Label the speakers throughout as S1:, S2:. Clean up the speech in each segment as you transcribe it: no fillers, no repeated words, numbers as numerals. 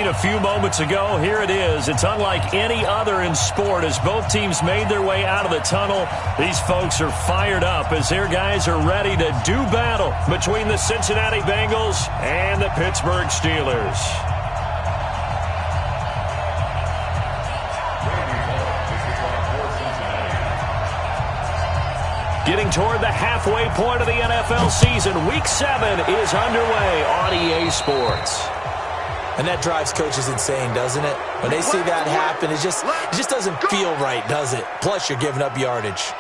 S1: screen a few moments ago. Here it is. It's unlike any other in sport as both teams made their way out of the tunnel. These folks are fired up as their guys are ready to do battle between the Cincinnati Bengals and the Pittsburgh Steelers. Getting toward the halfway point of the NFL season, Week 7 is underway on EA Sports.
S2: And that drives coaches insane, doesn't it? When they see that happen, it just doesn't feel right, does it? Plus, you're giving up yardage.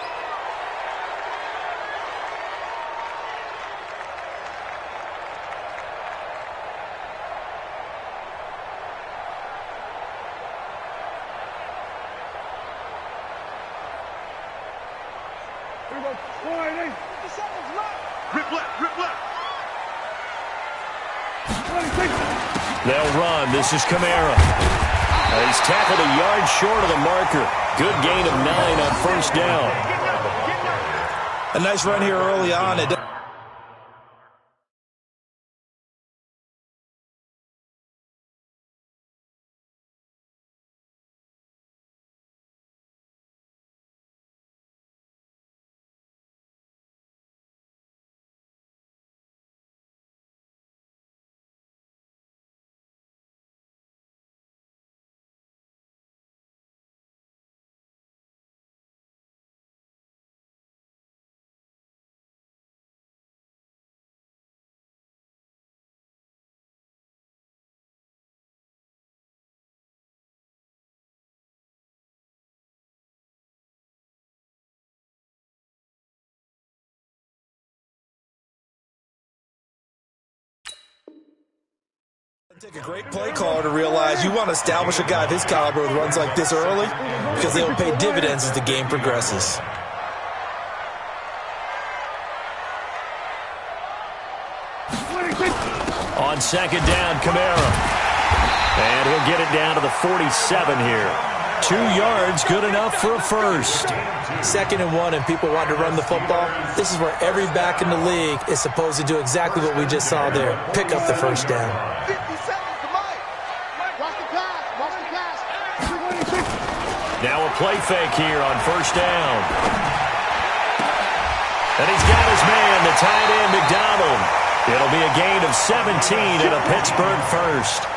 S1: They'll run. This is Kamara. He's tackled a yard short of the marker. Good gain of 9 on first down.
S2: A nice run here early on. Take a great play caller to realize you want to establish a guy of his caliber with runs like this early because they will pay dividends as the game progresses.
S1: On second down, Kamara. And he'll get it down to the 47 here. 2 yards, good enough for a first.
S2: 2nd and 1, and people want to run the football. This is where every back in the league is supposed to do exactly what we just saw there. Pick up the first down.
S1: Now a play fake here on first down. And he's got his man, the tight end, McDonald. It'll be a gain of 17 and a Pittsburgh first.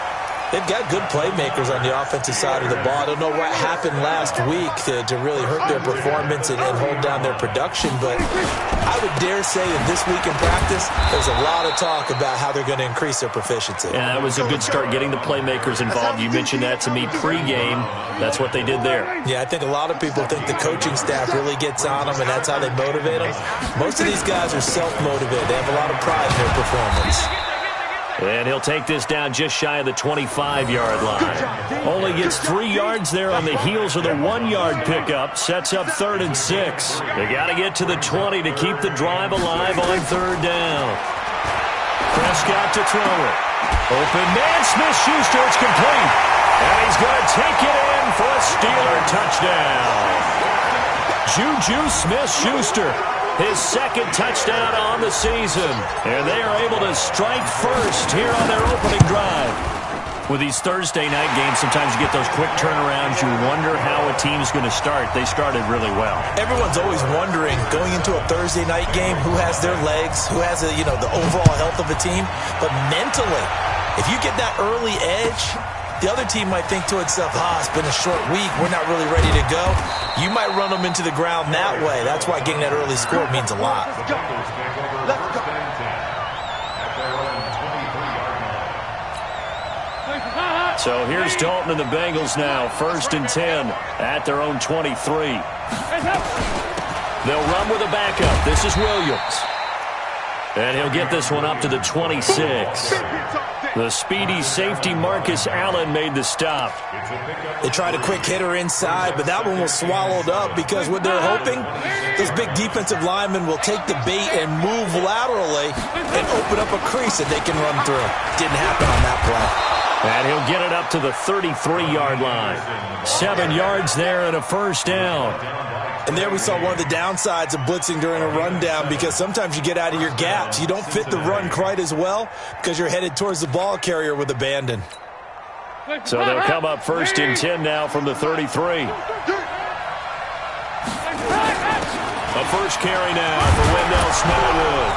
S2: They've got good playmakers on the offensive side of the ball. I don't know what happened last week to really hurt their performance and hold down their production, but I would dare say that this week in practice, there's a lot of talk about how they're going to increase their proficiency.
S1: Yeah, that was a good start, getting the playmakers involved. You mentioned that to me pregame. That's what they did there.
S2: Yeah, I think a lot of people think the coaching staff really gets on them, and that's how they motivate them. Most of these guys are self-motivated. They have a lot of pride in their performance.
S1: And he'll take this down just shy of the 25-yard line. Only gets 3 yards there on the heels of the 1-yard pickup. Sets up 3rd and 6. They got to get to the 20 to keep the drive alive on 3rd down. Prescott to throw it. Open man, Smith-Schuster, it's complete. And he's going to take it in for a Steeler touchdown. Juju Smith-Schuster, his 2nd touchdown on the season. And they are able to strike first here on their opening drive. With these Thursday night games, sometimes you get those quick turnarounds. You wonder how a team's going to start. They started really well.
S2: Everyone's always wondering, going into a Thursday night game, who has their legs, who has the overall health of a team. But mentally, if you get that early edge, the other team might think to itself, it's been a short week. We're not really ready to go. You might run them into the ground that way. That's why getting that early score means a lot.
S1: So here's Dalton and the Bengals now. 1st and 10 at their own 23. They'll run with a backup. This is Williams. And he'll get this one up to the 26. The speedy safety Marcus Allen made the stop.
S2: They tried a quick hitter inside, but that one was swallowed up because what they're hoping, those big defensive linemen will take the bait and move laterally and open up a crease that they can run through. Didn't happen on that play.
S1: And he'll get it up to the 33-yard line. 7 yards there and a first down.
S2: And there we saw one of the downsides of blitzing during a rundown, because sometimes you get out of your gaps. You don't fit the run quite as well because you're headed towards the ball carrier with abandon.
S1: So they'll come up 1st and 10 now from the 33. A first carry now for Wendell Smallwood.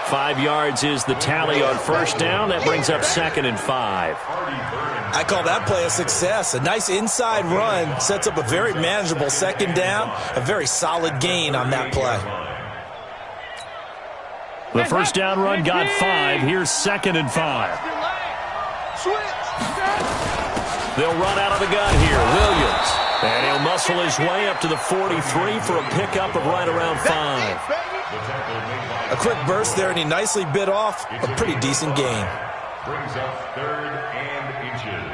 S1: 5 yards is the tally on 1st down. That brings up 2nd and 5.
S2: I call that play a success. A nice inside run sets up a very manageable 2nd down. A very solid gain on that play.
S1: The 1st down run got 5. Here's 2nd and 5. They'll run out of the gun here. Williams. And he'll muscle his way up to the 43 for a pickup of right around 5.
S2: A quick burst there, and he nicely bit off a pretty decent gain.
S3: Brings up 3rd and inches.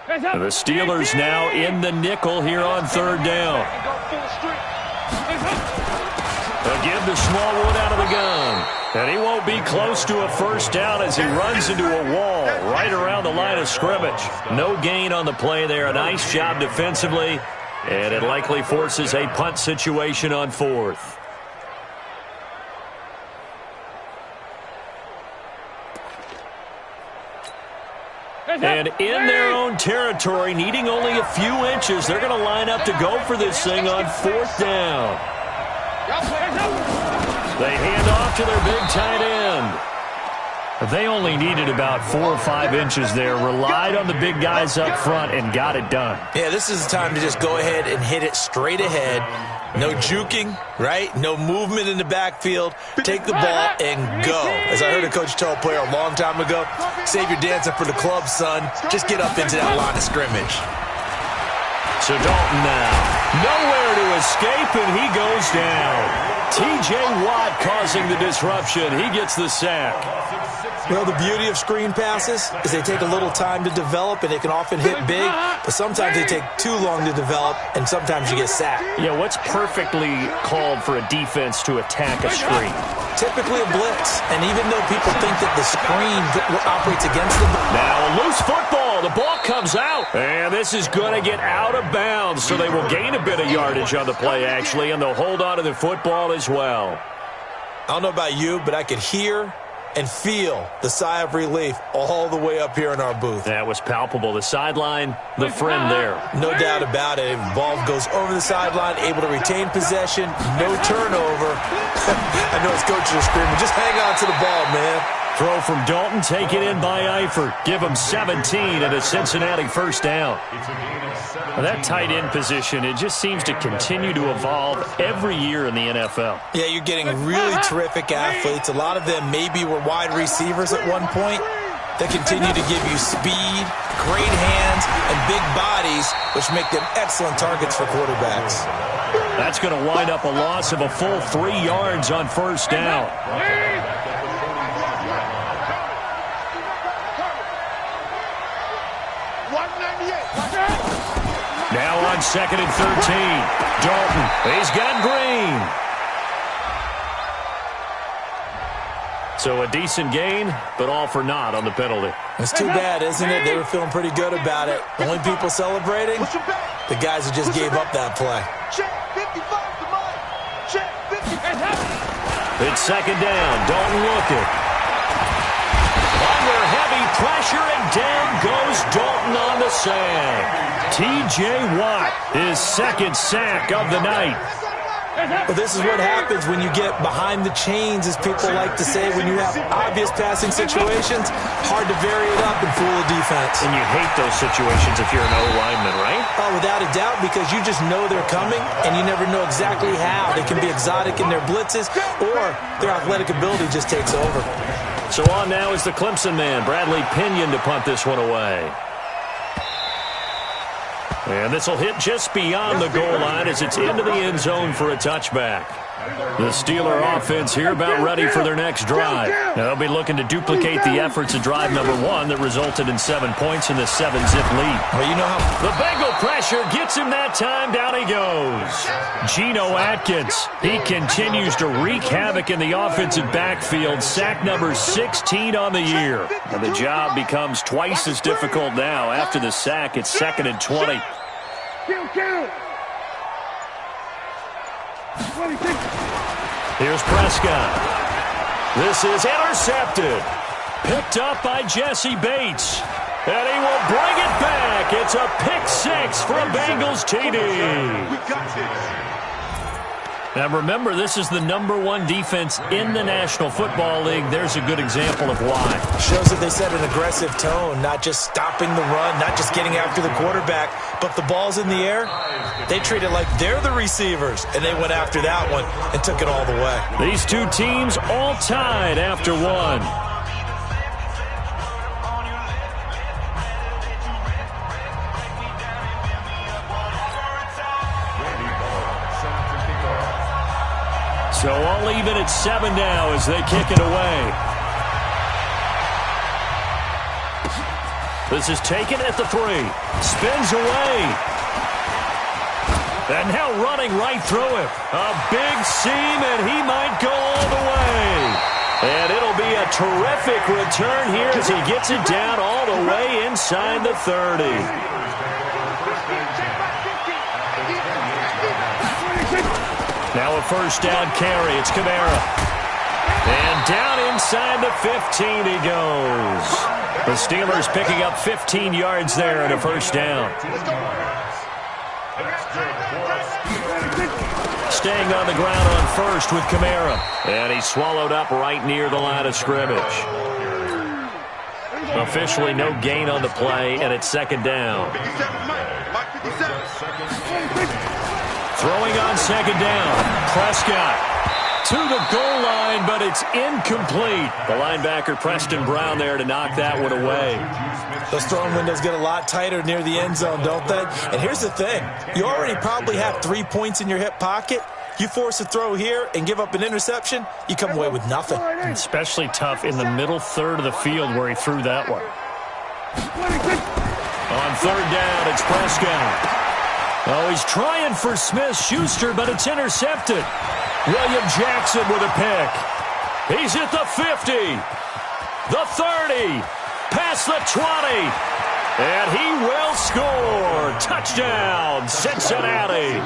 S1: The Steelers now in the nickel here on 3rd down. They'll give to Smallwood out of the gun. And he won't be close to a 1st down as he runs into a wall right around the line of scrimmage. No gain on the play there. A nice job defensively. And it likely forces a punt situation on 4th. And in their own territory, needing only a few inches, they're going to line up to go for this thing on 4th down. They hand off to their big tight end. They only needed about 4 or 5 inches there, relied on the big guys up front, and got it done.
S2: Yeah, this is the time to just go ahead and hit it straight ahead. No juking, right? No movement in the backfield. Take the ball and go. As I heard a coach tell a player a long time ago, save your dancing for the club, son. Just get up into that line of scrimmage.
S1: So Dalton now. Nowhere to escape, and he goes down. T.J. Watt causing the disruption. He gets the sack.
S2: Well, the beauty of screen passes is they take a little time to develop, and they can often hit big, but sometimes they take too long to develop, and sometimes you get sacked.
S1: Yeah, what's perfectly called for a defense to attack a screen?
S2: Typically a blitz, and even though people think that the screen operates against them.
S1: Now a loose football. The ball comes out, and this is going to get out of bounds, so they will gain a bit of yardage on the play, actually, and they'll hold on to the football as well.
S2: I don't know about you, but I could hear and feel the sigh of relief all the way up here in our booth.
S1: That was palpable. The sideline, the friend there.
S2: No doubt about it. The ball goes over the sideline, able to retain possession, no turnover. I know his coaches are screaming, just hang on to the ball, man.
S1: Throw from Dalton, taken in by Eifert. Give him 17 and a Cincinnati 1st down. That tight end position, it just seems to continue to evolve every year in the NFL.
S2: Yeah, you're getting really terrific athletes. A lot of them maybe were wide receivers at one point. They continue to give you speed, great hands, and big bodies, which make them excellent targets for quarterbacks.
S1: That's going to wind up a loss of a full 3 yards on 1st down. Now on 2nd and 13. Dalton, he's got Green. So a decent gain, but all for naught on the penalty.
S2: It's too bad, isn't it? They were feeling pretty good about it. The only people celebrating, the guys who just gave up that play.
S1: It's 2nd down. Dalton looking. Under heavy pressure, and down goes Dalton on the sack. T.J. Watt, his 2nd sack of the night.
S2: Well, this is what happens when you get behind the chains, as people like to say. When you have obvious passing situations, hard to vary it up and fool a defense.
S1: And you hate those situations if you're an O-lineman, right?
S2: Oh, without a doubt, because you just know they're coming, and you never know exactly how. They can be exotic in their blitzes, or their athletic ability just takes over.
S1: So on now is the Clemson man, Bradley Pinion, to punt this one away. And this will hit just beyond the goal line as it's into the end zone for a touchback. The Steeler offense here about ready for their next drive. Now they'll be looking to duplicate the efforts of drive number 1 that resulted in 7 points in the 7-zip lead.
S2: Well, you know how
S1: the Bengal pressure gets him that time. Down he goes. Geno Atkins. He continues to wreak havoc in the offensive backfield. Sack number 16 on the year. And the job becomes twice as difficult now. After the sack, it's 2nd and 20. Here's Prescott. This is intercepted. Picked up by Jesse Bates. And he will bring it back. It's a pick six for a Bengals TD. Now remember, this is the #1 defense in the National Football League. There's a good example of why.
S2: Shows that they set an aggressive tone, not just stopping the run, not just getting after the quarterback, but the ball's in the air. They treat it like they're the receivers, and they went after that one and took it all the way.
S1: These two teams all tied after one. So all even at 7 now as they kick it away. This is taken at the 3. Spins away. And now running right through him. A big seam, and he might go all the way. And it'll be a terrific return here as he gets it down all the way inside the 30. Now a first down carry. It's Kamara. And down inside the 15 he goes. The Steelers picking up 15 yards there and a first down. Staying on the ground on first with Kamara. And he's swallowed up right near the line of scrimmage. Officially no gain on the play, and it's second down. Throwing on second down. Prescott to the goal line, but it's incomplete. The linebacker, Preston Brown, there to knock that one away.
S2: Those throwing windows get a lot tighter near the end zone, don't they? And here's the thing. You already probably have 3 points in your hip pocket. You force a throw here and give up an interception, you come away with nothing.
S1: Especially tough in the middle third of the field where he threw that one. On third down, it's Prescott. Oh, he's trying for Smith-Schuster, but it's intercepted. William Jackson with a pick. He's at the 50, the 30, past the 20, and he will score. Touchdown, Cincinnati.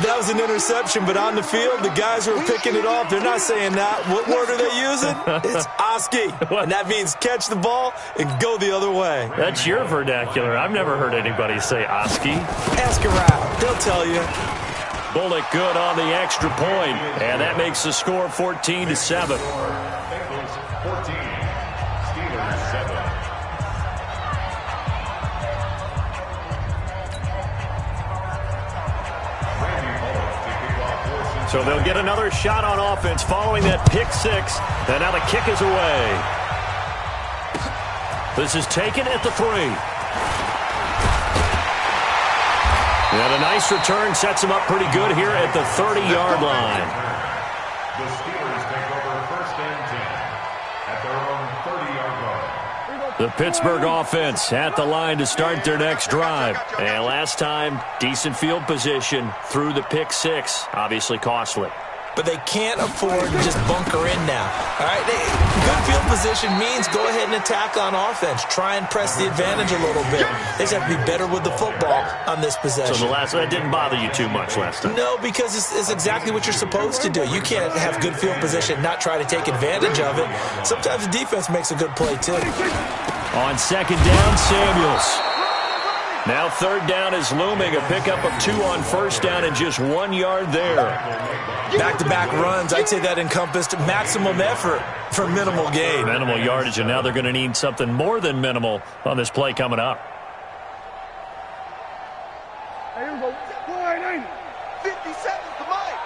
S2: That was an interception, but on the field, the guys who are picking it off, they're not saying that. What word are they using? It's Oski, and that means catch the ball and go the other way.
S1: That's your vernacular. I've never heard anybody say Oski.
S2: Ask around. They'll tell you.
S1: Bullock good on the extra point, and that makes the score 14-7.
S3: Bengals 14, Steelers 7.
S1: So they'll get another shot on offense following that pick six. And now the kick is away. This is taken at the 3. And a nice return sets him up pretty good here at the 30-yard line.
S3: The Steelers take over first and 10 at their own 30-yard line.
S1: The Pittsburgh offense at the line to start their next drive. And last time, decent field position through the pick six. Obviously costly.
S2: But they can't afford to just bunker in now. All right, good field position means go ahead and attack on offense. Try and press the advantage a little bit. They just have to be better with the football on this possession.
S1: So that didn't bother you too much last time?
S2: No, because it's exactly what you're supposed to do. You can't have good field position and not try to take advantage of it. Sometimes the defense makes a good play, too.
S1: On second down, Samuels. Now third down is looming. A pickup of 2 on first down and just 1 yard there.
S2: Back-to-back runs, I'd say that encompassed maximum effort for minimal gain.
S1: Minimal yardage, and now they're going to need something more than minimal on this play coming up.
S4: Hey, here we go. 50 seconds to mine.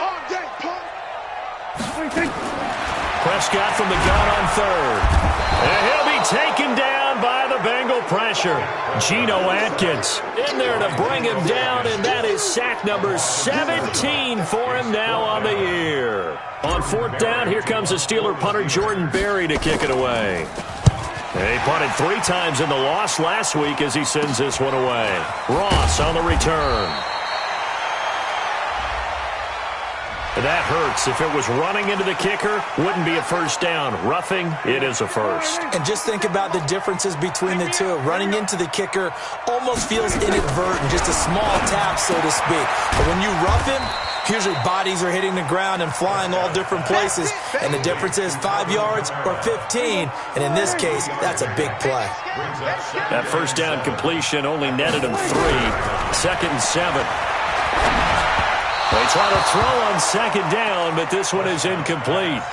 S4: All day, punk.
S1: Prescott from the gun on third. And he'll be taken down by the Bengal pressure. Geno Atkins in there to bring him down, and that is sack number 17 for him now on the year. On fourth down, here comes the Steeler punter Jordan Berry to kick it away. He punted 3 times in the loss last week as he sends this one away. Ross on the return. That hurts. If it was running into the kicker, wouldn't be a first down. Roughing, it is a first.
S2: And just think about the differences between the two. Running into the kicker almost feels inadvertent, just a small tap, so to speak. But when you rough him, usually bodies are hitting the ground and flying all different places. And the difference is 5 yards or 15. And in this case, that's a big play.
S1: That first down completion only netted him 3. 2nd and 7. They try to throw on 2nd down, but this one is incomplete.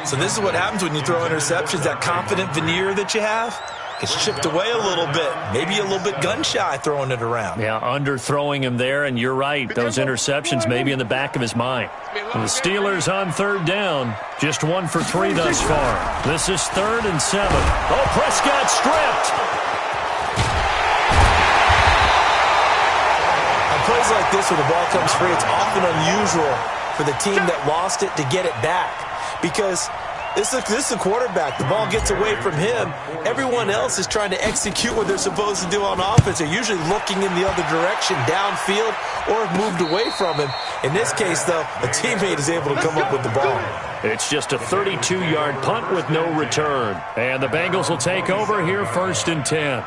S2: So this is what happens when you throw interceptions. That confident veneer that you have gets chipped away a little bit. Maybe a little bit gun-shy throwing it around.
S1: Yeah, underthrowing him there, and you're right. Those interceptions may be in the back of his mind. And the Steelers on 3rd down. Just 1 for 3 thus far. This is 3rd and 7. Oh, Prescott stripped.
S2: Plays like this where the ball comes free, it's often unusual for the team that lost it to get it back because this is a quarterback. The ball gets away from him. Everyone else is trying to execute what they're supposed to do on offense. They're usually looking in the other direction, downfield, or have moved away from him. In this case, though, a teammate is able to come up with the ball.
S1: It's just a 32-yard punt with no return. And the Bengals will take over here 1st and 10.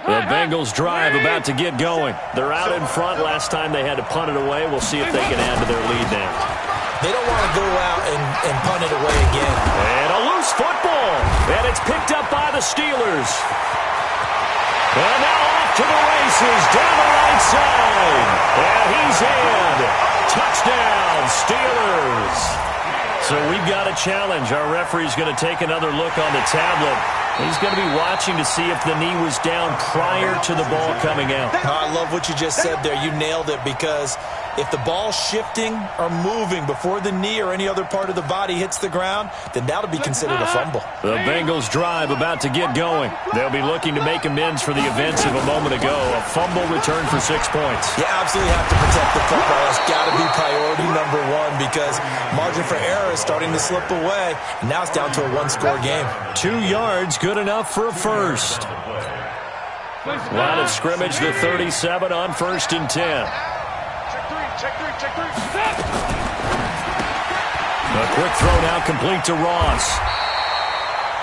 S1: The Bengals drive about to get going. They're out in front. Last time they had to punt it away. We'll see if they can add to their lead now.
S2: They don't want to go out and punt it away again.
S1: And a loose football. And it's picked up by the Steelers. And now off to the races down the right side. And he's in. Touchdown, Steelers. So we've got a challenge. Our referee's going to take another look on the tablet. He's going to be watching to see if the knee was down prior to the ball coming out.
S2: I love what you just said there. You nailed it because if the ball's shifting or moving before the knee or any other part of the body hits the ground, then that'll be considered a fumble.
S1: The Bengals drive about to get going. They'll be looking to make amends for the events of a moment ago. A fumble return for 6 points.
S2: You absolutely have to protect the football. It's got to be priority number 1 because margin for error is starting to slip away. And now it's down to a 1-score game.
S1: 2 yards, good enough for a first. Line of scrimmage, the 37 on 1st and 10. A quick throw now complete to Ross.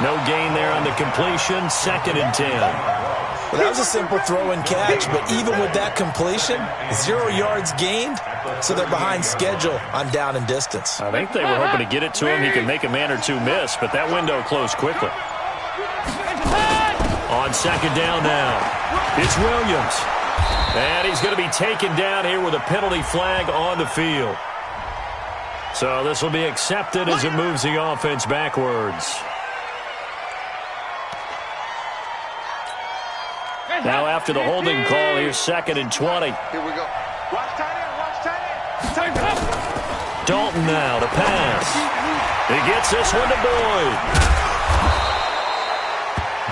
S1: No gain there on the completion. 2nd and 10.
S2: Well, that was a simple throw and catch, but even with that completion, 0 yards gained, so they're behind schedule on down and distance.
S1: I think they were hoping to get it to him. He could make a man or two miss, but that window closed quickly. On 2nd down now, it's Williams. And he's going to be taken down here with a penalty flag on the field. So this will be accepted as it moves the offense backwards. Now after the holding call, here's 2nd and 20.
S4: Here we go. Watch tight end, watch tight end.
S1: Dalton now to pass. He gets this one to Boyd.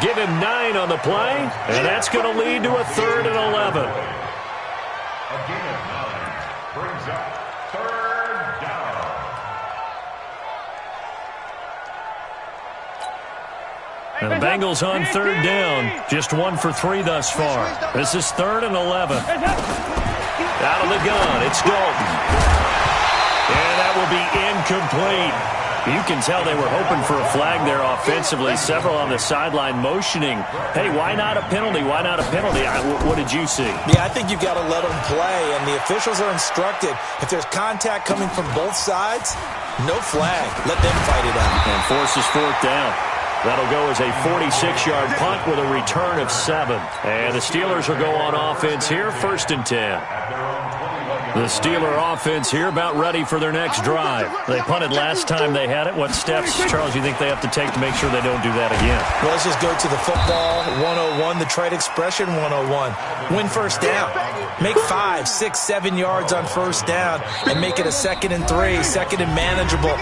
S1: Give him 9 on the play, and that's going to lead to a 3rd and 11.
S3: A gain of 9 brings up 3rd down.
S1: And the Bengals on 3rd down. Just 1 for 3 thus far. This is 3rd and 11. Out of the gun, it's Dalton. And that will be incomplete. You can tell they were hoping for a flag there offensively. Several on the sideline motioning, hey, why not a penalty? Why not a penalty? What did you see?
S2: Yeah, I think you've got to let them play, and the officials are instructed. If there's contact coming from both sides, no flag. Let them fight it out.
S1: And forces 4th down. That'll go as a 46-yard punt with a return of 7. And the Steelers will go on offense here, 1st and 10. The Steeler offense here about ready for their next drive. They punted last time they had it. What steps, Charles, you think they have to take to make sure they don't do that again?
S2: Well, let's just go to the football 101, the trade expression 101. Win 1st down. Make 5, 6, 7 yards on 1st down and make it a 2nd and 3, 2nd and manageable.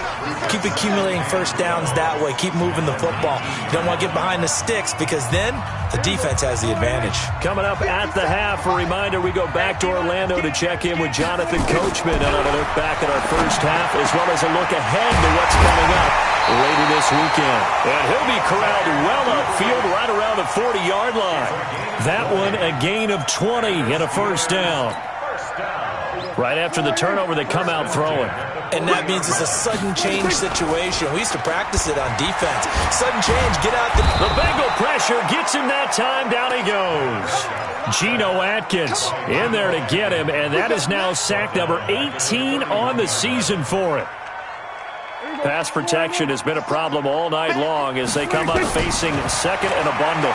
S2: Keep accumulating 1st downs that way. Keep moving the football. You don't want to get behind the sticks because then the defense has the advantage.
S1: Coming up at the half, a reminder, we go back to Orlando to check in with Jonathan Coachman and have a look back at our first half as well as a look ahead to what's coming up later this weekend. And he'll be corralled well upfield right around the the 40-yard line. That one a gain of 20 and a first down. Right after the turnover, they come out throwing.
S2: And that means it's a sudden change situation. We used to practice it on defense. Sudden change, get out the...
S1: The Bengal pressure gets him that time. Down he goes. Geno Atkins in there to get him, and that is now sack number 18 on the season for it. Pass protection has been a problem all night long as they come up facing second and a bundle.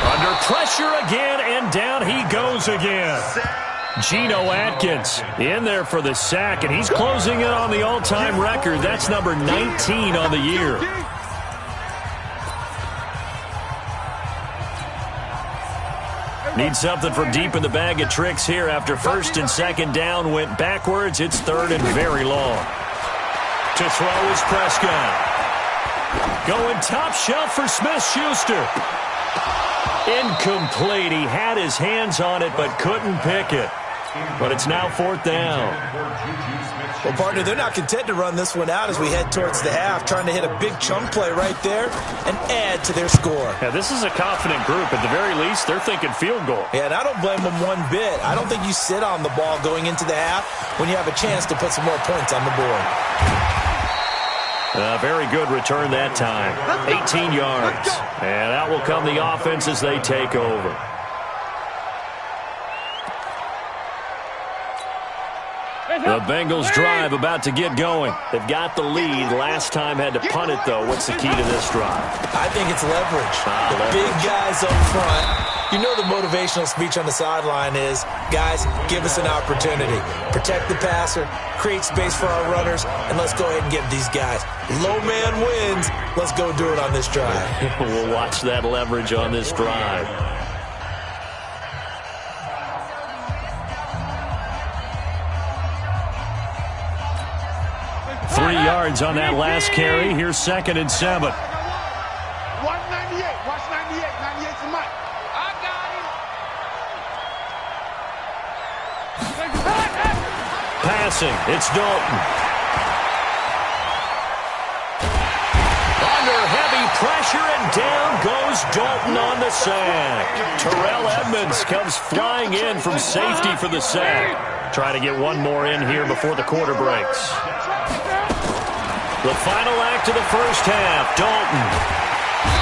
S1: Under pressure again, and down he goes again. Geno Atkins in there for the sack, and he's closing in on the all-time record. That's number 19 on the year. Need something from deep in the bag of tricks here after first and second down went backwards. It's third and very long. To throw is Prescott. Going top shelf for Smith-Schuster. Incomplete. He had his hands on it but couldn't pick it. But it's now fourth down.
S2: Well, partner, they're not content to run this one out as we head towards the half, trying to hit a big chunk play right there and add to their score.
S1: Yeah, this is a confident group. At the very least, they're thinking field goal.
S2: Yeah, and I don't blame them one bit. I don't think you sit on the ball going into the half when you have a chance to put some more points on the board.
S1: Very good return that time. 18 yards. And out will come the offense as they take over. The Bengals drive about to get going. They've got the lead. Last time had to punt it, though. What's the key to this drive?
S2: I think it's leverage. The big guys up front. You know the motivational speech on the sideline is, guys, give us an opportunity. Protect the passer, create space for our runners, and let's go ahead and get these guys. Low man wins. Let's go do it on this drive.
S1: We'll watch that leverage on this drive. Three yards on that last carry. Here's second and 7.
S4: Watch 98. Watch 98. 98's the mic. I got him.
S1: Passing. It's Dalton. Under heavy pressure, and down goes Dalton on the sack. Terrell Edmonds comes flying in from safety for the sack. Try to get one more in here before the quarter breaks. The final act of the first half, Dalton.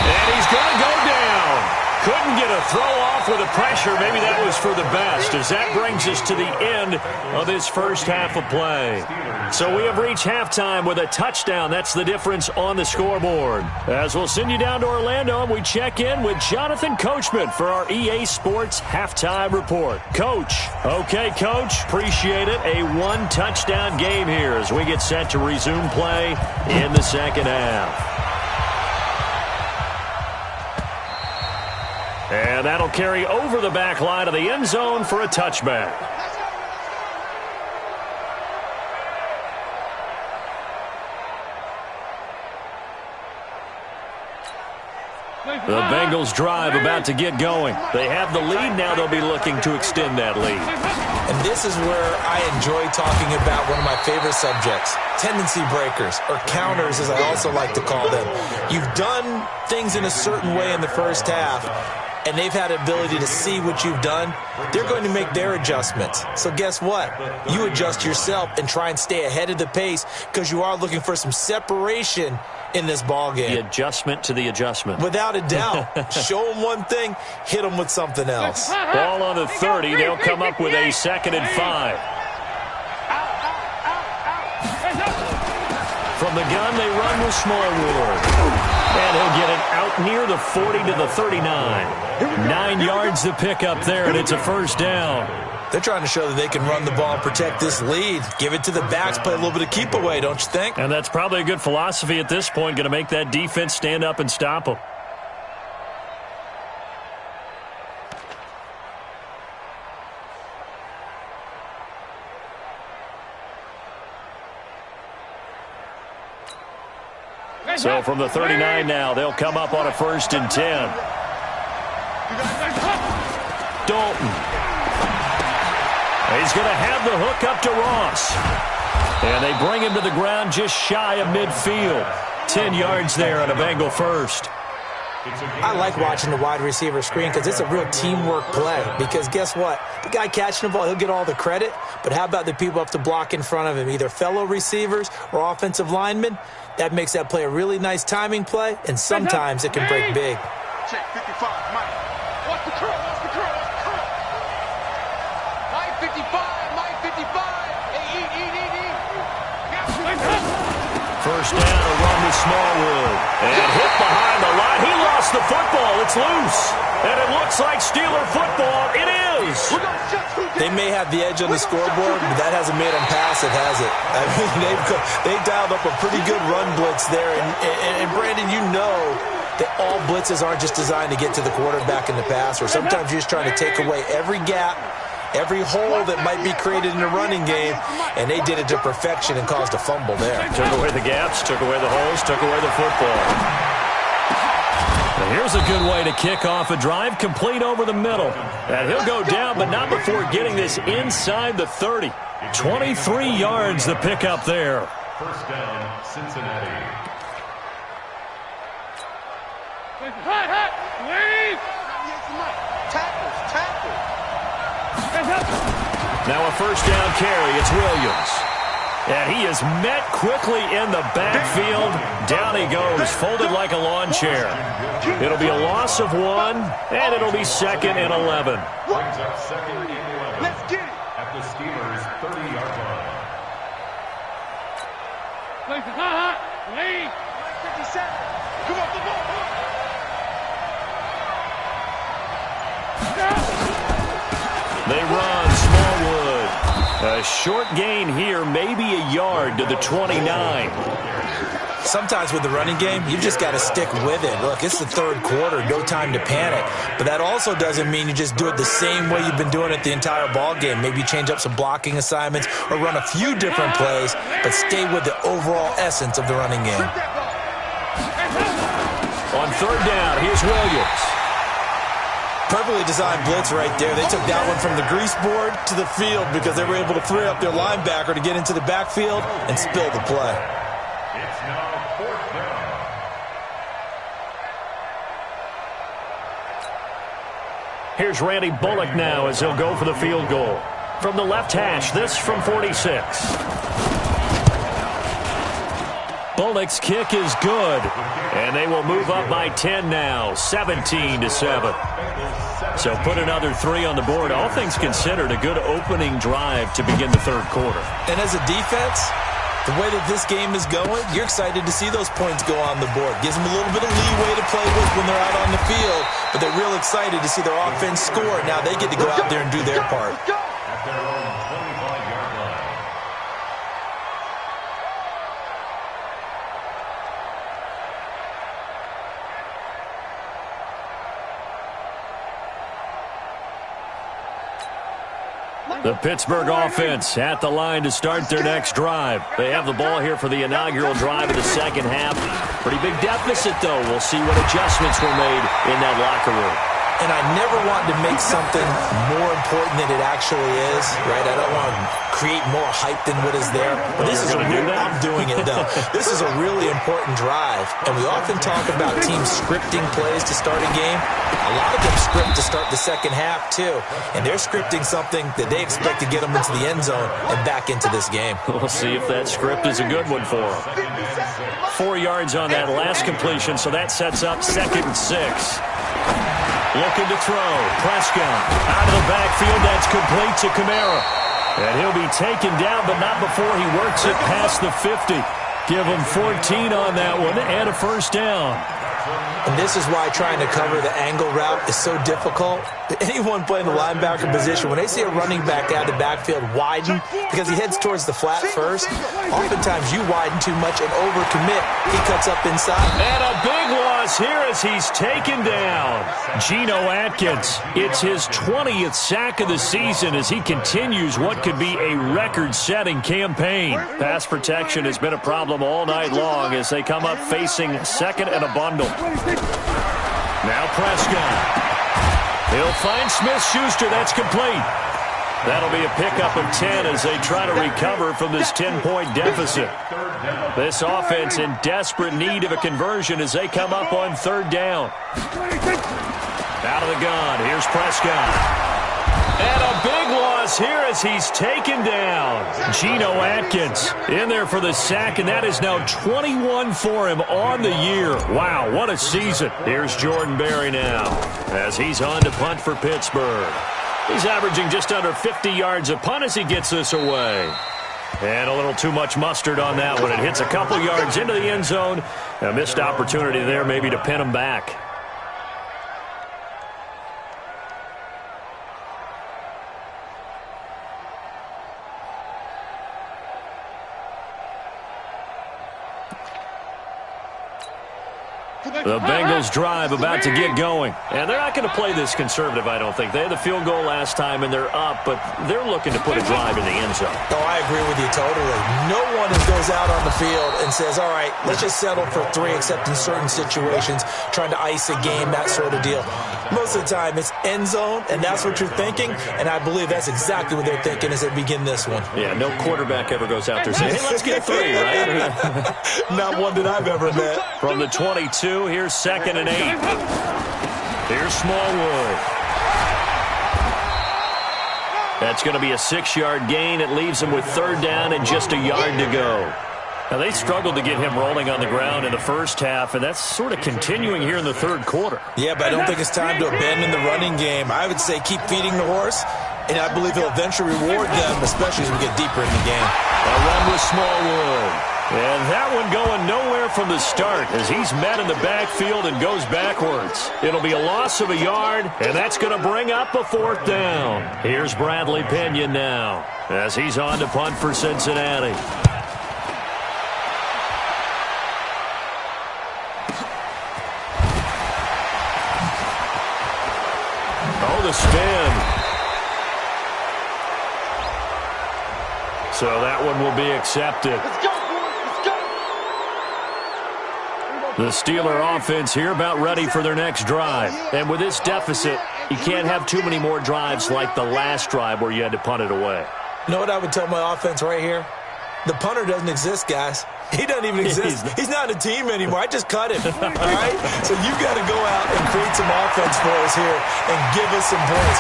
S1: And he's going to go down. Couldn't get a throw off with the pressure. Maybe that was for the best, as that brings us to the end of this first half of play. So we have reached halftime with a touchdown. That's the difference on the scoreboard. As we'll send you down to Orlando, and we check in with Jonathan Coachman for our EA Sports Halftime Report. Coach. Okay, Coach. Appreciate it. A one-touchdown game here as we get set to resume play in the second half. And that'll carry over the back line of the end zone for a touchback. The Bengals drive about to get going. They have the lead. Now they'll be looking to extend that lead.
S2: And this is where I enjoy talking about one of my favorite subjects, tendency breakers, or counters as I also like to call them. You've done things in a certain way in the first half, and they've had the ability to see what you've done. They're going to make their adjustments. So guess what? You adjust yourself and try and stay ahead of the pace because you are looking for some separation in this ball game.
S1: The adjustment to the adjustment.
S2: Without a doubt. Show them one thing, hit them with something else.
S1: Ball on the 30. They'll come up with a 2nd and 5. From the gun, they run with Smallwood. And he'll get it out near the 40 to the 39. 9 yards to pick up there, and it's a first down.
S2: They're trying to show that they can run the ball and protect this lead. Give it to the backs, play a little bit of keep away, don't you think?
S1: And that's probably a good philosophy at this point, going to make that defense stand up and stop them. So from the 39 now, they'll come up on a 1st and 10. Dalton. He's going to have the hook up to Ross. And they bring him to the ground just shy of midfield. 10 yards there on a Bengal first.
S2: I like watching the wide receiver screen because it's a real teamwork play. Because guess what? The guy catching the ball, he'll get all the credit. But how about the people up to block in front of him, either fellow receivers or offensive linemen? That makes that play a really nice timing play, and sometimes it can break big.
S4: Check 55, Mike. Watch the curl, watch the curl, watch the curl. Mike 55, Mike 55. Hey, eat.
S1: First down, a run to Smallwood. And hit behind the line. He lost the football. It's loose. And it looks like Steeler football. It is.
S2: They may have the edge on the scoreboard, but that hasn't made them pass it, has it? I mean, they've dialed up a pretty good run blitz there. And Brandon, you know that all blitzes aren't just designed to get to the quarterback in the passer. Sometimes you're just trying to take away every gap, every hole that might be created in the running game, and they did it to perfection and caused a fumble there.
S1: Took away the gaps, took away the holes, took away the football. And here's a good way to kick off a drive, complete over the middle. And he'll go down, but not before getting this inside the 30. 23 yards the pickup there.
S3: First down, Cincinnati.
S1: Now a first down carry. It's Williams. And he is met quickly in the backfield. Down he goes, folded like a lawn chair. It'll be a loss of 1, and it'll be 2nd and 11.
S3: Brings up 2nd and 11.
S4: Let's get it.
S3: At the Steelers' 30-yard line.
S4: 57. Come on, come on.
S1: They run Smallwood. A short gain here, maybe a yard to the 29.
S2: Sometimes with the running game, you've just got to stick with it. Look, it's the third quarter, no time to panic. But that also doesn't mean you just do it the same way you've been doing it the entire ball game. Maybe change up some blocking assignments or run a few different plays, but stay with the overall essence of the running game.
S1: On third down, here's Williams.
S2: Perfectly designed blitz right there. They took that one from the grease board to the field because they were able to free up their linebacker to get into the backfield and spill the play.
S3: It's now 4th down.
S1: Here's Randy Bullock now as he'll go for the field goal. From the left hash, this from 46. Bullock's kick is good. And they will move up by 10 now, 17-7. So put another 3 on the board. All things considered, a good opening drive to begin the third quarter.
S2: And as a defense, the way that this game is going, you're excited to see those points go on the board. Gives them a little bit of leeway to play with when they're out on the field, but they're real excited to see their offense score. Now they get to go out there and do their part.
S3: At their own 25-yard line.
S1: The Pittsburgh offense at the line to start their next drive. They have the ball here for the inaugural drive of the second half. Pretty big deficit, though. We'll see what adjustments were made in that locker room.
S2: And I never want to make something more important than it actually is, right? I don't want to create more hype than what is there. But this is a real, I'm doing it, though. This is a really important drive. And we often talk about teams scripting plays to start a game. A lot of them script to start the second half, too. And they're scripting something that they expect to get them into the end zone and back into this game.
S1: We'll see if that script is a good one for them. 4 yards on that last completion, so that sets up 2nd and 6. Looking to throw. Prescott out of the backfield. That's complete to Kamara. And he'll be taken down, but not before he works it past the 50. Give him 14 on that one and a first down.
S2: And this is why trying to cover the angle route is so difficult. Anyone playing the linebacker position, when they see a running back out of the backfield widen because he heads towards the flat first, oftentimes you widen too much and overcommit. He cuts up inside.
S1: And a big loss here as he's taken down. Geno Atkins, it's his 20th sack of the season as he continues what could be a record-setting campaign. Pass protection has been a problem all night long as they come up facing second and a bundle. Now Prescott. He'll find Smith-Schuster. That's complete. That'll be a pickup of 10 as they try to recover from this 10-point deficit. This offense in desperate need of a conversion as they come up on third down. Out of the gun, here's Prescott. And a big loss here as he's taken down. Geno Atkins in there for the sack, and that is now 21 for him on the year. Wow, what a season. Here's Jordan Berry now as he's on to punt for Pittsburgh. He's averaging just under 50 yards a punt as he gets this away. And a little too much mustard on that one. It hits a couple yards into the end zone. A missed opportunity there maybe to pin him back. The Bengals drive about to get going. And they're not going to play this conservative, I don't think. They had the field goal last time, and they're up, but they're looking to put a drive in the end zone.
S2: Oh, I agree with you totally. No one goes out on the field and says, all right, let's just settle for 3, except in certain situations, trying to ice a game, that sort of deal. Most of the time, it's end zone, and that's what you're thinking, and I believe that's exactly what they're thinking as they begin this one.
S1: Yeah, no quarterback ever goes out there saying, hey, let's get 3, right?
S2: Not one that I've ever met.
S1: From the 22, here's 2nd and 8. Here's Smallwood. That's going to be a 6-yard gain. It leaves him with third down and just a yard to go. Now, they struggled to get him rolling on the ground in the first half, and that's sort of continuing here in the third quarter.
S2: Yeah, but I don't think it's time to abandon the running game. I would say keep feeding the horse, and I believe he'll eventually reward them, especially as we get deeper in the game.
S1: A run with Smallwood. And that one going nowhere from the start as he's met in the backfield and goes backwards. It'll be a loss of a yard, and that's going to bring up a 4th down. Here's Bradley Pinion now as he's on to punt for Cincinnati. Oh, the spin. So that one will be accepted. The Steeler offense here about ready for their next drive. And with this deficit, you can't have too many more drives like the last drive where you had to punt it away.
S2: You know what I would tell my offense right here? The punter doesn't exist, guys. He doesn't even exist. He's not a team anymore. I just cut him. All right? So you've got to go out and create some offense for us here and give us some points.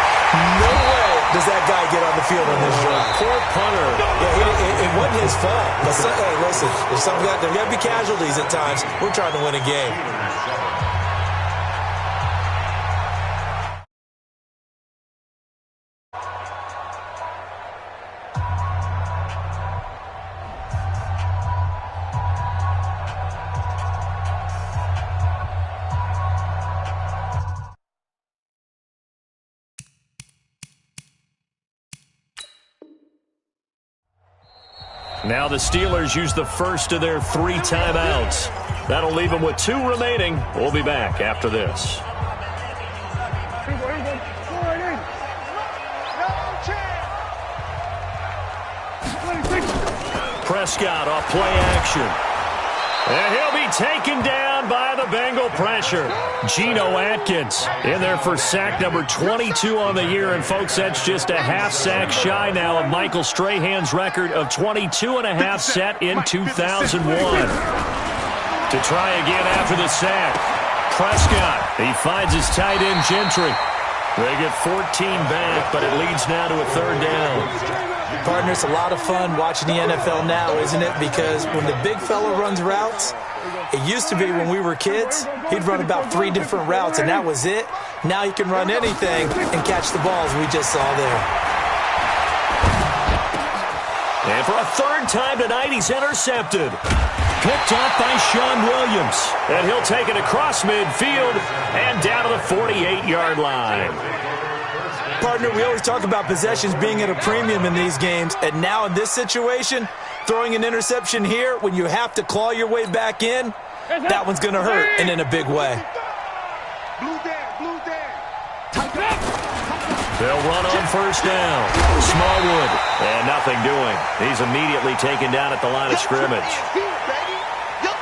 S2: No way does that guy get on the field on this drive.
S1: Poor punter.
S2: Yeah, it wasn't his fault. But hey, listen, there's got to be casualties at times. We're trying to win a game.
S1: Now the Steelers use the first of their 3 timeouts. That'll leave them with 2 remaining. We'll be back after this. Prescott off play action. And he'll be taken down by the Bengal pressure. Geno Atkins in there for sack number 22 on the year. And, folks, that's just a half sack shy now of Michael Strahan's record of 22 and a half set in 2001. To try again after the sack. Prescott, he finds his tight end Gentry. They get 14 back, but it leads now to a 3rd down.
S2: Partner, it's a lot of fun watching the NFL now, isn't it? Because when the big fella runs routes, it used to be when we were kids, he'd run about 3 different routes, and that was it. Now he can run anything and catch the balls we just saw there.
S1: And for a 3rd time tonight, he's intercepted. Picked off by Sean Williams. And he'll take it across midfield and down to the 48-yard line.
S2: Partner, we always talk about possessions being at a premium in these games, and now in this situation, throwing an interception here when you have to claw your way back in, that one's going to hurt, and in a big way.
S1: They'll run on 1st down. Smallwood, and nothing doing. He's immediately taken down at the line of scrimmage.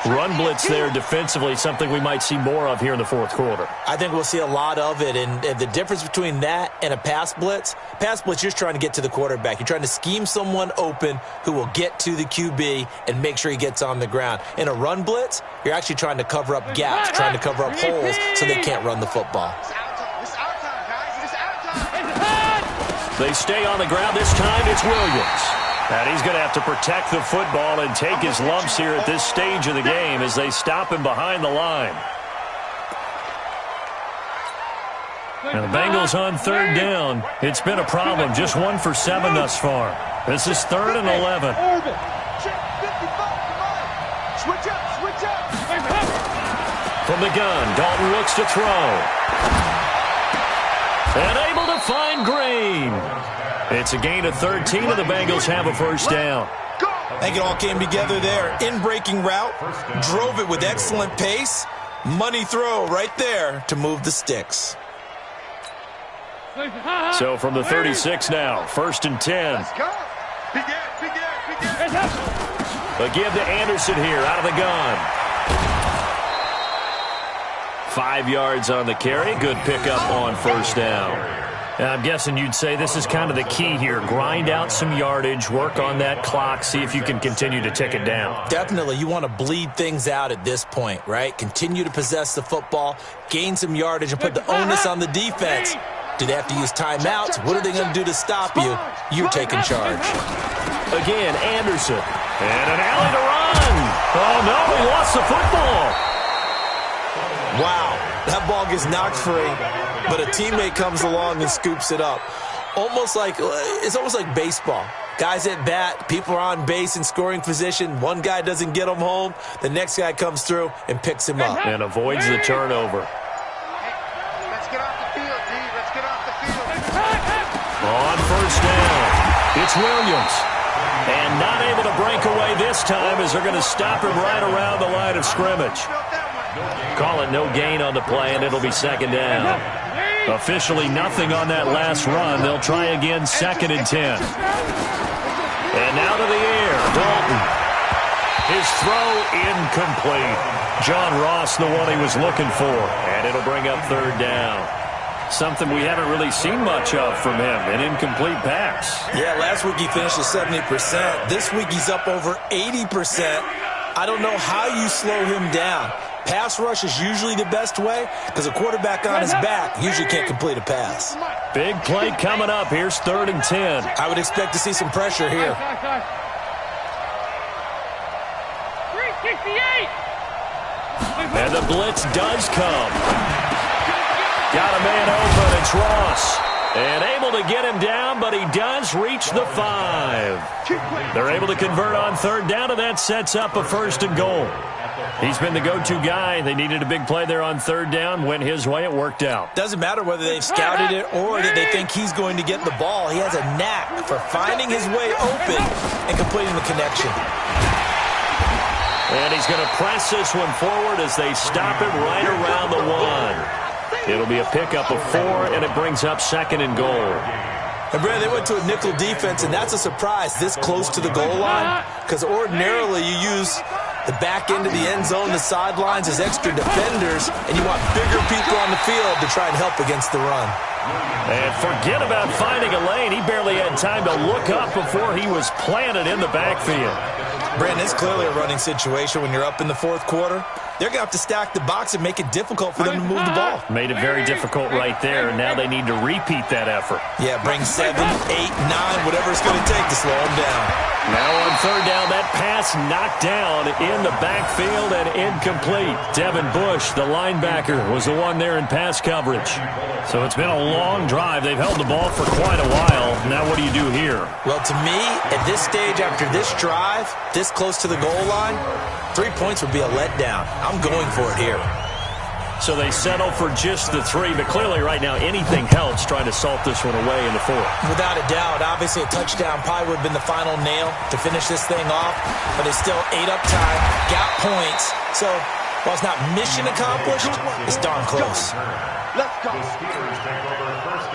S1: Run blitz there defensively, something we might see more of here in the fourth quarter.
S2: I think we'll see a lot of it, and the difference between that and a pass blitz, you're just trying to get to the quarterback. You're trying to scheme someone open who will get to the QB and make sure he gets on the ground. In a run blitz, you're actually trying to cover up gaps, trying to cover up holes so they can't run the football.
S1: They stay on the ground. This time it's Williams. And he's going to have to protect the football and take his lumps here at this stage of the game as they stop him behind the line. And the Bengals on third down. It's been a problem. Just 1 for 7 thus far. This is 3rd and 11. From the gun, Dalton looks to throw. And able to find Green. It's a gain of 13, and the Bengals have a first down.
S2: I think it all came together there. In-breaking route, drove it with excellent pace. Money throw right there to move the sticks.
S1: So from the 36 now, 1st and 10. A give to Anderson here out of the gun. 5 yards on the carry. Good pickup on first down. And I'm guessing you'd say this is kind of the key here. Grind out some yardage, work on that clock, see if you can continue to tick it down.
S2: Definitely. You want to bleed things out at this point, right? Continue to possess the football, gain some yardage, and put the onus on the defense. Do they have to use timeouts? What are they going to do to stop you? You're taking charge.
S1: Again, Anderson. And an alley to run. Oh, no, he lost the football.
S2: Wow, that ball gets knocked free, but a teammate comes along and scoops it up. It's almost like baseball. Guys at bat, people are on base in scoring position. One guy doesn't get him home. The next guy comes through and picks him up.
S1: And avoids the turnover.
S4: Let's get off the field, D. Let's get off the field.
S1: On first down, it's Williams. And not able to break away this time as they're going to stop him right around the line of scrimmage. Call it no gain on the play, and it'll be 2nd down. Officially nothing on that last run. They'll try again, 2nd and 10. And now to the air, Dalton. His throw incomplete. John Ross, the one he was looking for. And it'll bring up 3rd down. Something we haven't really seen much of from him, an incomplete pass.
S2: Yeah, last week he finished at 70%. This week he's up over 80%. I don't know how you slow him down. Pass rush is usually the best way because a quarterback on his back usually can't complete a pass.
S1: Big play coming up. Here's 3rd and 10.
S2: I would expect to see some pressure here.
S4: 368.
S1: And the blitz does come. Got a man open. It's Ross. And able to get him down, but he does reach the 5. They're able to convert on 3rd down, and that sets up a 1st and goal. He's been the go-to guy. They needed a big play there on 3rd down. Went his way. It worked out.
S2: Doesn't matter whether they've scouted it or that they think he's going to get the ball. He has a knack for finding his way open and completing the connection.
S1: And he's going to press this one forward as they stop him right around the 1. It'll be a pickup of 4, and it brings up 2nd and goal.
S2: And, Brad, they went to a nickel defense, and that's a surprise this close to the goal line because ordinarily you use the back end of the end zone, the sidelines as extra defenders, and you want bigger people on the field to try and help against the run.
S1: And forget about finding a lane. He barely had time to look up before he was planted in the backfield.
S2: Brandon, it's clearly a running situation when you're up in the 4th quarter. They're going to have to stack the box and make it difficult for them to move the ball.
S1: Made it very difficult right there, and now they need to repeat that effort.
S2: Yeah, bring 7, 8, 9, whatever it's going to take to slow them down.
S1: Now on 3rd down, that pass knocked down in the backfield and incomplete. Devin Bush, the linebacker, was the one there in pass coverage. So it's been a long drive. They've held the ball for quite a while. Now what do you do here?
S2: Well, to me, at this stage, after this drive, this close to the goal line, 3 points would be a letdown. I'm going for it here.
S1: So they settle for just the 3, but clearly right now anything helps trying to salt this one away in the 4th.
S2: Without a doubt, obviously a touchdown probably would have been the final nail to finish this thing off, but it's still 8 up time, got points. So While it's not mission accomplished, it's darn close.
S4: Let's go.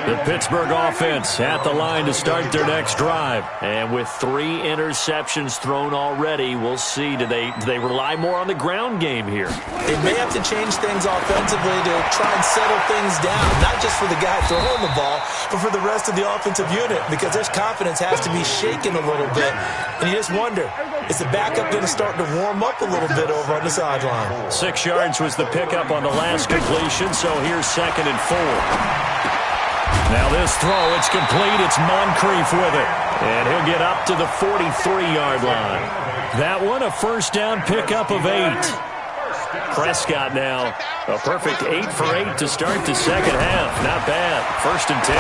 S1: The Pittsburgh offense at the line to start their next drive. And with 3 interceptions thrown already, we'll see. Do they rely more on the ground game here?
S2: They may have to change things offensively to try and settle things down, not just for the guy throwing the ball, but for the rest of the offensive unit, because their confidence has to be shaken a little bit. And you just wonder, is the backup going to start to warm up a little bit over on the sideline?
S1: 6 yards was the pickup on the last completion, so here's 2nd and 4. Now this throw, it's complete. It's Moncrief with it. And he'll get up to the 43-yard line. That one, a first down pickup of 8. Prescott now, a perfect 8 for 8 to start the second half. Not bad. 1st and 10.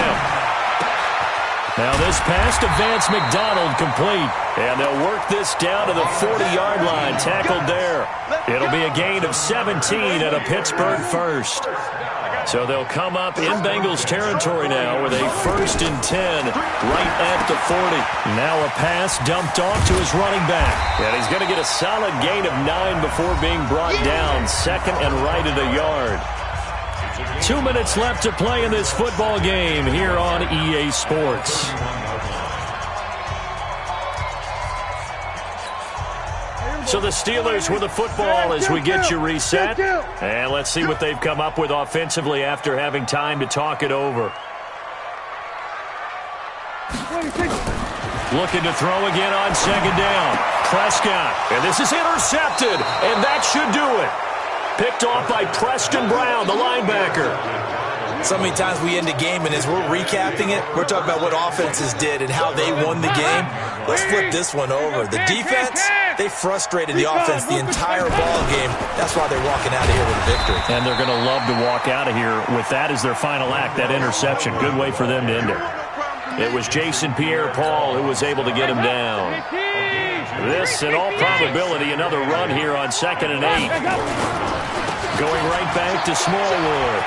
S1: Now this pass to Vance McDonald complete. And they'll work this down to the 40-yard line. Tackled there. It'll be a gain of 17 and a Pittsburgh first. So they'll come up in Bengals territory now with a 1st and 10 right at the 40. Now a pass dumped off to his running back. And he's going to get a solid gain of 9 before being brought down. 2nd and right at a yard. 2 minutes left to play in this football game here on EA Sports. So the Steelers with the football as we get you reset. And let's see what they've come up with offensively after having time to talk it over. Looking to throw again on 2nd down. Prescott. And this is intercepted. And that should do it. Picked off by Preston Brown, the linebacker.
S2: So many times we end a game, and as we're recapping it, we're talking about what offenses did and how they won the game. Let's flip this one over. The defense, they frustrated the offense the entire ball game. That's why they're walking out of here with a victory.
S1: And they're going to love to walk out of here with that as their final act, that interception. Good way for them to end it. It was Jason Pierre-Paul who was able to get him down. This, in all probability, another run here on 2nd and 8. Going right back to Smallwood.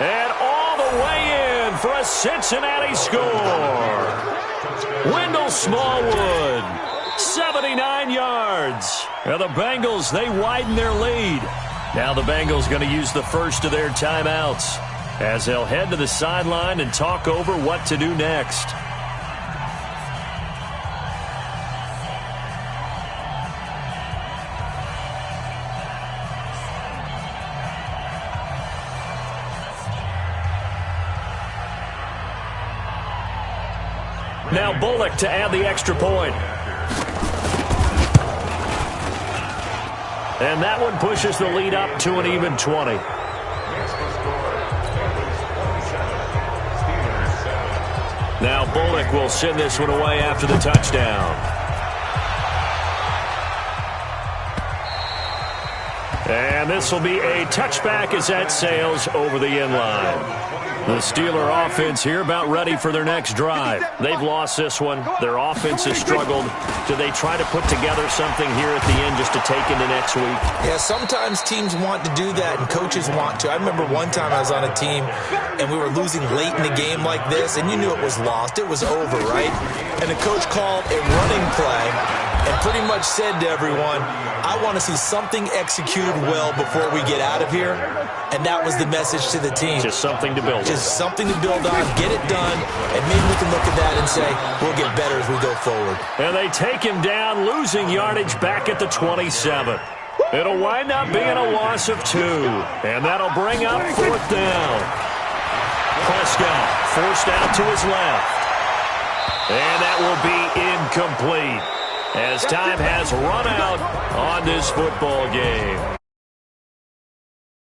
S1: And all the way in for a Cincinnati score. Wendell Smallwood, 79 yards. Now the Bengals, they widen their lead. Now the Bengals going to use the first of their timeouts as they'll head to the sideline and talk over what to do next. Now Bullock to add the extra point. And that one pushes the lead up to an even 20. Now Bullock will send this one away after the touchdown. And this will be a touchback as that sails over the end line. The Steeler offense here about ready for their next drive. They've lost this one. Their offense has struggled. Do they try to put together something here at the end just to take into next week?
S2: Yeah, sometimes teams want to do that and coaches want to. I remember one time I was on a team and we were losing late in the game like this, and you knew it was lost. It was over, right? And the coach called a running play and pretty much said to everyone, I want to see something executed well before we get out of here. And that was the message to the team.
S1: Just something to build on.
S2: Just something to build on, get it done, and maybe we can look at that and say, we'll get better as we go forward.
S1: And they take him down, losing yardage back at the 27. It'll wind up being a loss of 2. And that'll bring up 4th down. Prescott forced out to his left. And that will be incomplete as time has run out on this football game.